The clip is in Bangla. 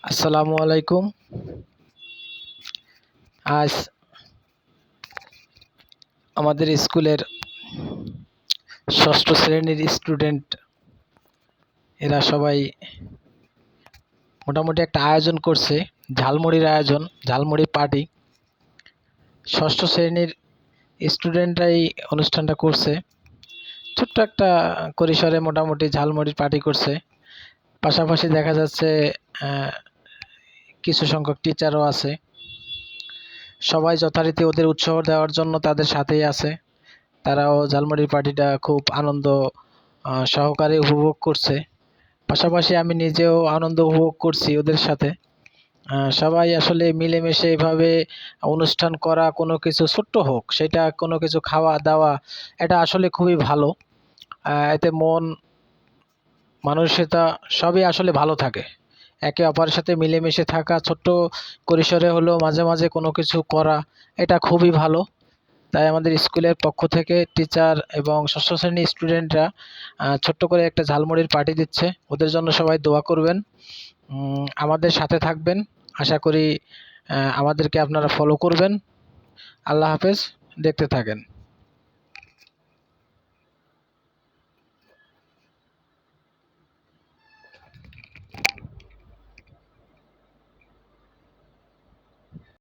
আসসালামু আলাইকুম। আজ আমাদের স্কুলের ষষ্ঠ শ্রেণীর স্টুডেন্ট এরা সবাই মোটামুটি একটা আয়োজন করছে, ঝালমুড়ির আয়োজন, ঝালমুড়ি পার্টি। ষষ্ঠ শ্রেণীর স্টুডেন্টরাই অনুষ্ঠানটা করছে। ছোট্ট একটা পরিসরে মোটামুটি ঝালমুড়ির পার্টি করছে। পাশাপাশি দেখা যাচ্ছে কিছু সংখ্যক টিচারও আছে। সবাই যথারীতি ওদের উৎসাহ দেওয়ার জন্য তাদের সাথেই আছে। তারাও ঝালমুড়ির পার্টিটা খুব আনন্দ সহকারে উপভোগ করছে। পাশাপাশি আমি নিজেও আনন্দ উপভোগ করছি ওদের সাথে। সবাই আসলে মিলেমিশে এভাবে অনুষ্ঠান করা, কোনো কিছু ছোট্ট হোক সেটা কোনো কিছু খাওয়া দাওয়া, এটা আসলে খুবই ভালো। এতে মন মানসিকতা সবই আসলে ভালো থাকে। একে অপরের সাথে মিলেমিশে থাকা, ছোট্ট পরিসরে হলেও মাঝে মাঝে কোনো কিছু করা, এটা খুবই ভালো। তাই আমাদের স্কুলের পক্ষ থেকে টিচার এবং ষষ্ঠ শ্রেণীর স্টুডেন্টরা ছোট্ট করে একটা ঝালমুড়ির পার্টি দিচ্ছে। ওদের জন্য সবাই দোয়া করবেন, আমাদের সাথে থাকবেন। আশা করি আমাদেরকে আপনারা ফলো করবেন। আল্লাহ হাফেজ, দেখতে থাকেন।